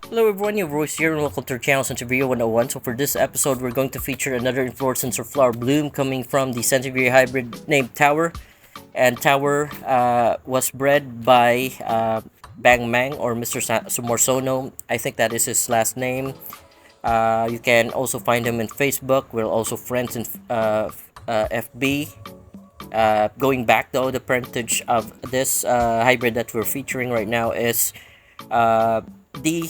Hello everyone, your voice here and welcome to our channel Sansevieria 101. So for this episode, we're going to feature another inflorescence or flower bloom coming from the Sansevieria hybrid named Tower. And Tower was bred by Mang or Mr. Sumorsono. I think that is his last name. You can also find him in Facebook. We're also friends in FB. Going back though, the parentage of this hybrid that we're featuring right now is the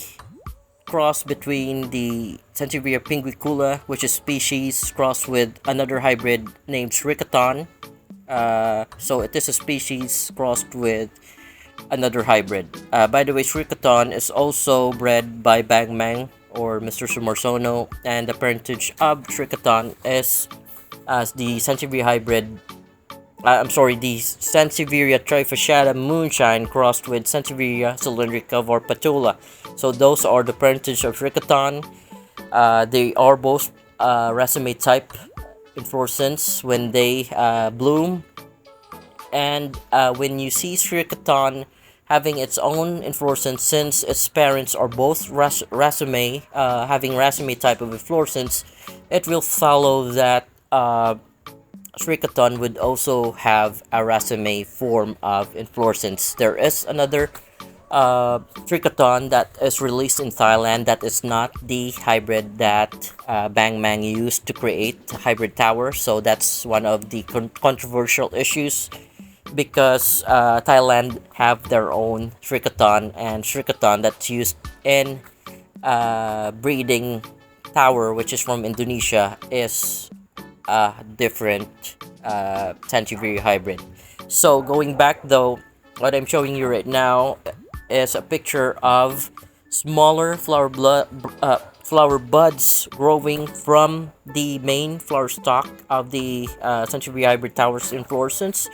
cross between the Sansevieria pinguicula, which is species, crossed with another hybrid named Srikaton. So it is a species crossed with another hybrid. By the way, Srikaton is also bred by Mang or Mr. Sumorsono, and the parentage of Srikaton is as the Sansevieria hybrid. The Sansevieria trifasciata moonshine crossed with Sansevieria cylindrica varpatula. So those are the parentage of Srikaton. They are both raceme type inflorescence when they bloom, and when you see Srikaton having its own inflorescence, since its parents are both raceme, having raceme type of inflorescence, it will follow that Srikaton would also have a raceme form of inflorescence. There is another Srikaton that is released in Thailand that is not the hybrid that Mang used to create hybrid tower. So that's one of the controversial issues because Thailand have their own Srikaton, and Srikaton that's used in breeding tower, which is from Indonesia, is a different Sansevieria hybrid. So going back though, what I'm showing you right now is a picture of smaller flower buds growing from the main flower stalk of the Sansevieria hybrid tower's inflorescence.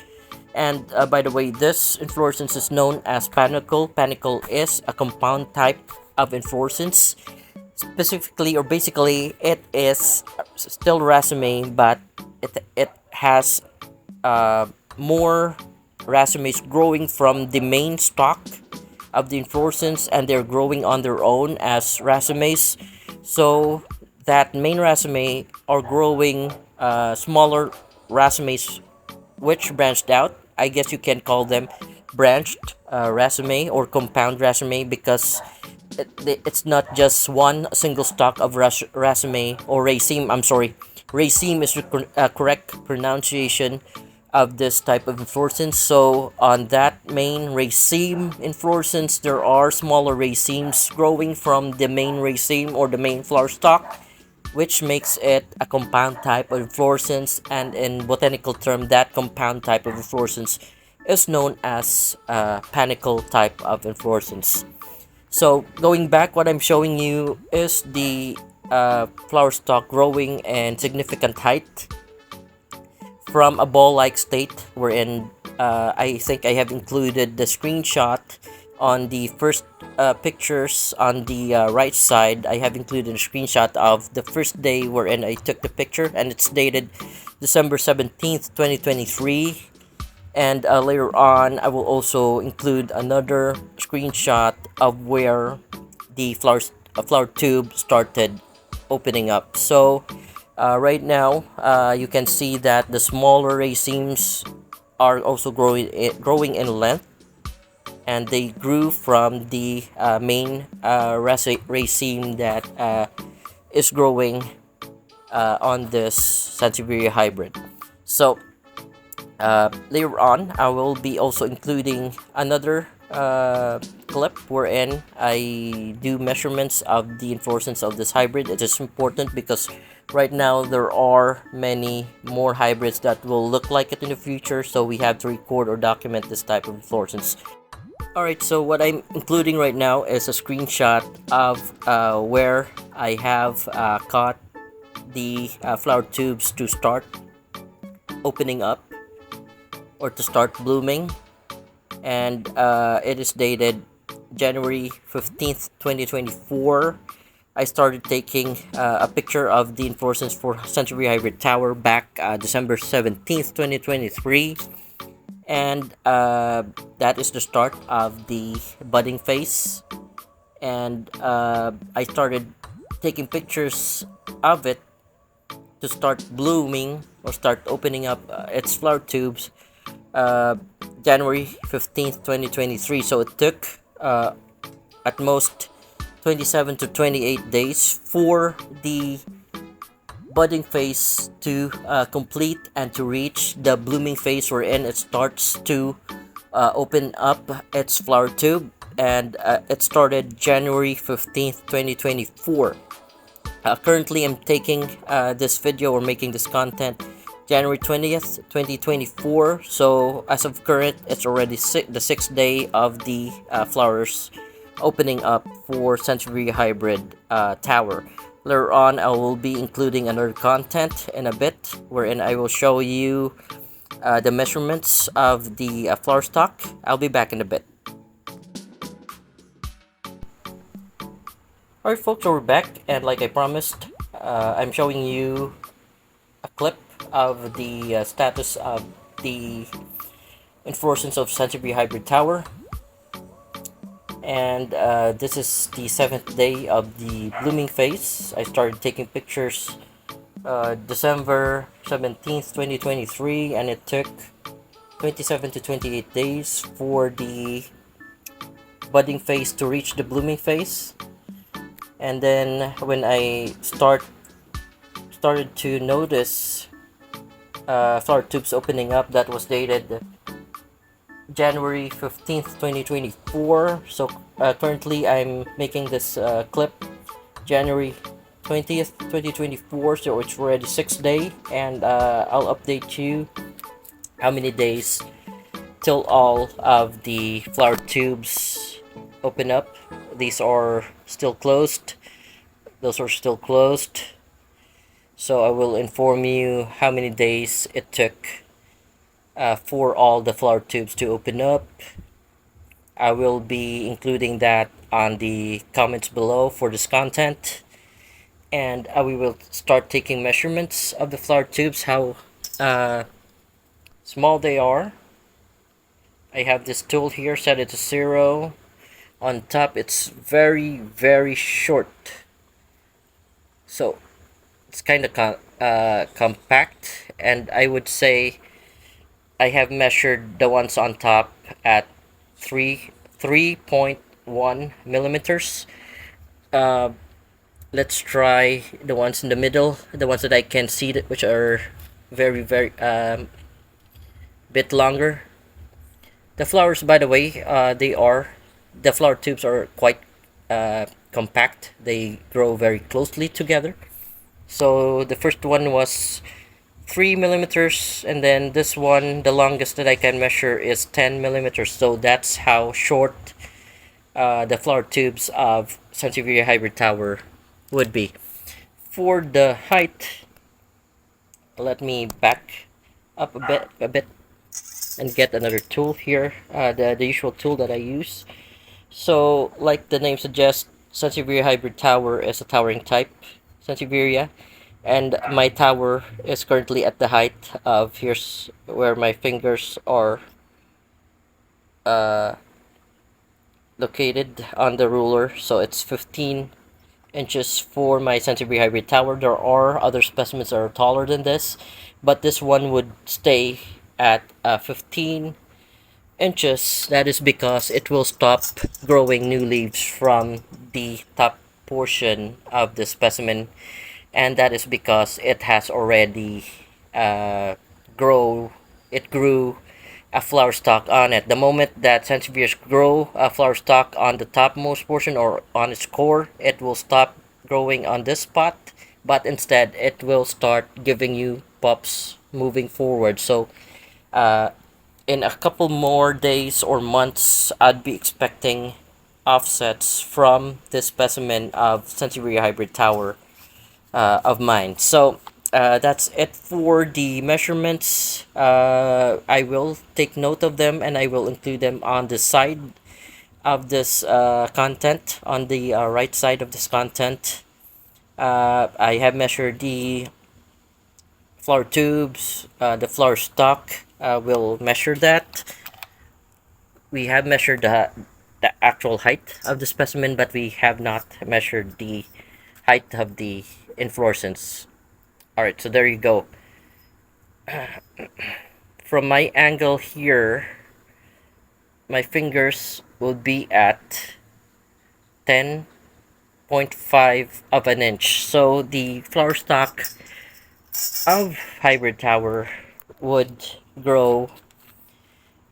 And by the way, this inflorescence is known as panicle. Panicle is a compound type of inflorescence. Specifically or basically, it is still raceme, but it has more racemes growing from the main stalk of the inflorescence, and they're growing on their own as racemes. So that main raceme are growing smaller racemes which branched out. I guess you can call them branched raceme or compound raceme because it's not just one single stalk of raceme or raceme. I'm sorry, raceme is the correct pronunciation of this type of inflorescence. So on that main raceme inflorescence, there are smaller racemes growing from the main raceme or the main flower stalk, which makes it a compound type of inflorescence. And in botanical term, that compound type of inflorescence is known as panicle type of inflorescence. So going back, what I'm showing you is the flower stalk growing in significant height from a ball-like state, wherein I think I have included the screenshot on the first pictures on the right side. I have included a screenshot of the first day wherein I took the picture, and it's dated December 17th, 2023. And later on, I will also include another screenshot of where the flower tube started opening up. So right now, you can see that the smaller racemes are also growing in length, and they grew from the main raceme that is growing on this Sansevieria hybrid. So later on, I will be also including another clip wherein I do measurements of the inflorescence of this hybrid. It is important because right now there are many more hybrids that will look like it in the future, so we have to record or document this type of inflorescence. Alright, so what I'm including right now is a screenshot of where I have caught the flower tubes to start opening up or to start blooming, and it is dated January 15th, 2024. I started taking a picture of the inflorescence for Sansevieria hybrid tower back December 17th, 2023, and that is the start of the budding phase. and I started taking pictures of it to start blooming or start opening up its flower tubes uh, January 15th, 2023. So it took at most 27 to 28 days for the budding phase to complete and to reach the blooming phase wherein it starts to open up its flower tube, and it started January 15th, 2024. Currently, I'm taking this video or making this content January 20th, 2024. So, as of current, it's already the sixth day of the flowers opening up for Sansevieria Hybrid Tower. Later on, I will be including another content in a bit wherein I will show you the measurements of the flower stock. I'll be back in a bit. Alright, folks, so we're back, and like I promised, I'm showing you a clip of the status of the inflorescence of Sansevieria Hybrid Tower. And this is the seventh day of the blooming phase. I started taking pictures December 17th, 2023, and it took 27 to 28 days for the budding phase to reach the blooming phase. And then when I started to notice flower tubes opening up, that was dated January 15th, 2024. So currently I'm making this clip January 20th, 2024. So it's already 6th day, and I'll update you how many days till all of the flower tubes open up. These are still closed. Those are still closed. So I will inform you how many days it took for all the flower tubes to open up. I will be including that on the comments below for this content, and we will start taking measurements of the flower tubes, how small they are. I have this tool here, set it to 0. On top, it's very short, so it's kind of compact, and I would say I have measured the ones on top at 3.1 millimeters. Let's try the ones in the middle, the ones that I can see, which are very bit longer. The flowers, by the way, the flower tubes are quite compact. They grow very closely together. So the first one was 3 millimeters, and then this one, the longest that I can measure, is 10 millimeters. So that's how short the flower tubes of Sansevieria Hybrid Tower would be. For the height, let me back up a bit and get another tool here, the usual tool that I use. So, like the name suggests, Sansevieria Hybrid Tower is a towering type, Sansevieria, and my tower is currently at the height of, here's where my fingers are located on the ruler, so it's 15 inches for my Sansevieria Hybrid Tower. There are other specimens that are taller than this, but this one would stay at 15 inches. That is because it will stop growing new leaves from the top portion of the specimen, and that is because it has already grew a flower stalk on it. The moment that Sansevierias grow a flower stalk on the topmost portion or on its core, it will stop growing on this spot, but instead it will start giving you pups moving forward. So in a couple more days or months, I'd be expecting offsets from this specimen of Sansevieria Hybrid Tower of mine. So that's it for the measurements. I will take note of them, and I will include them on the side of this content, on the right side of this content. I have measured the flower tubes, the flower stalk. We'll measure that. We have measured the actual height of the specimen, but we have not measured the height of the inflorescence. All right, so there you go. From my angle here, my fingers will be at 10.5 of an inch. So the flower stalk of hybrid tower would grow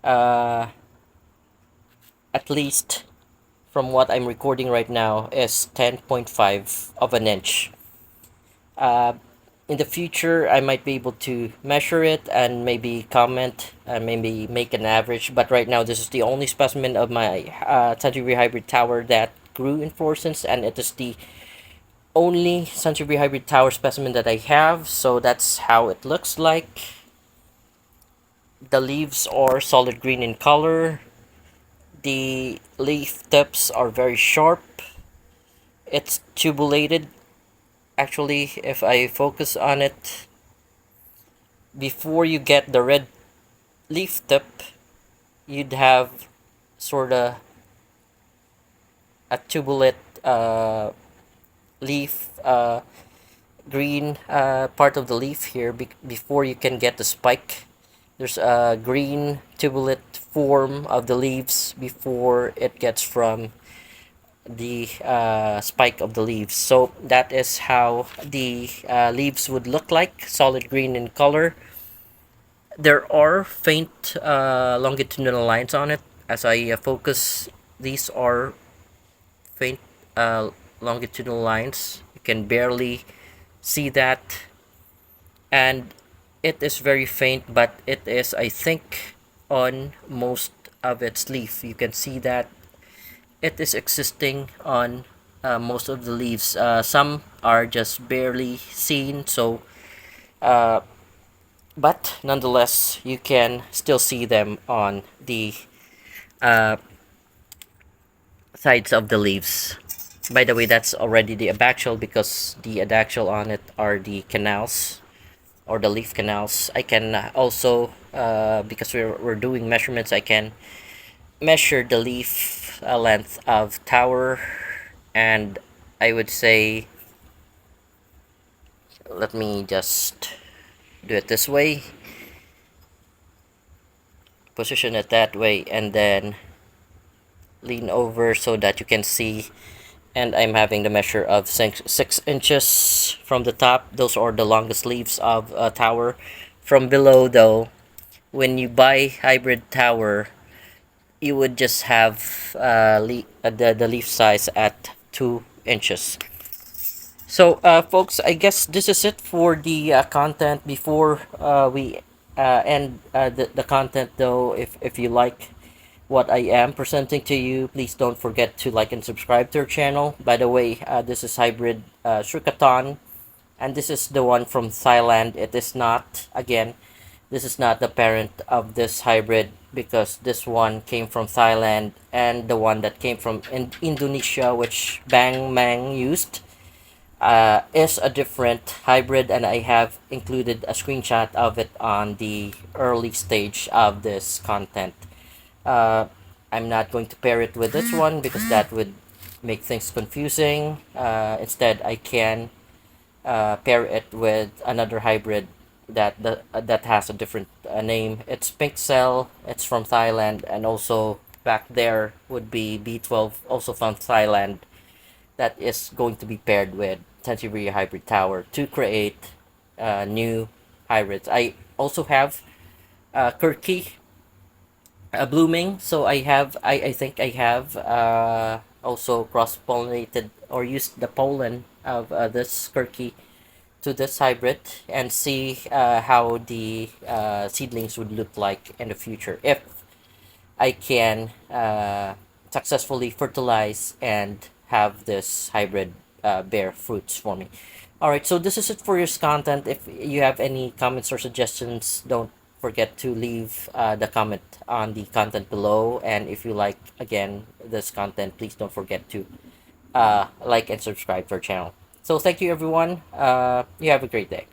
uh, at least, from what I'm recording right now, is 10.5 of an inch. Uh, in the future, I might be able to measure it and maybe comment and maybe make an average. But right now, this is the only specimen of my Sansevieria hybrid tower that grew in fluorescence, and it is the only Sansevieria hybrid tower specimen that I have. So that's how it looks like. The leaves are solid green in color. The leaf tips are very sharp. It's tubulated. Actually, if I focus on it, before you get the red leaf tip, you'd have sort of a tubulate leaf, green part of the leaf here before you can get the spike. There's a green tubulate form of the leaves before it gets from the spike of the leaves. So that is how the leaves would look like, solid green in color. There are faint longitudinal lines on it. As I focus, these are faint longitudinal lines. You can barely see that, and it is very faint, but it is, I think, on most of its leaf. You can see that it is existing on most of the leaves. Some are just barely seen, so but nonetheless, you can still see them on the uh, sides of the leaves. By the way, that's already the abaxial, because the adaxial on it are the canals or the leaf canals. I can also, because we're doing measurements, I can measure the leaf length of tower, and I would say, let me just do it this way, position it that way, and then lean over so that you can see. And I'm having the measure of 6 inches from the top. Those are the longest leaves of a tower. From below, though, when you buy hybrid tower, you would just have the leaf size at 2 inches. So, folks, I guess this is it for the content. Before we end the content, though, if you like what I am presenting to you, please don't forget to like and subscribe to our channel. By the way, this is hybrid Srikaton, and this is the one from Thailand. It is not, again, this is not the parent of this hybrid, because this one came from Thailand, and the one that came from Indonesia, which Mang used, is a different hybrid, and I have included a screenshot of it on the early stage of this content. Uh, I'm not going to pair it with this one because that would make things confusing. Instead, I can pair it with another hybrid that has a different name. It's Pink Cell. It's from Thailand, and also back there would be B12, also from Thailand. That is going to be paired with Sansevieria hybrid tower to create new hybrids. I also have Kirky blooming, so I think I have also cross-pollinated or used the pollen of this Kirky to this hybrid, and see how the seedlings would look like in the future if I can successfully fertilize and have this hybrid bear fruits for me. Alright, so this is it for your content. If you have any comments or suggestions, don't forget to leave the comment on the content below. And if you like, again, this content, please don't forget to like and subscribe to our channel. So thank you, everyone. You have a great day.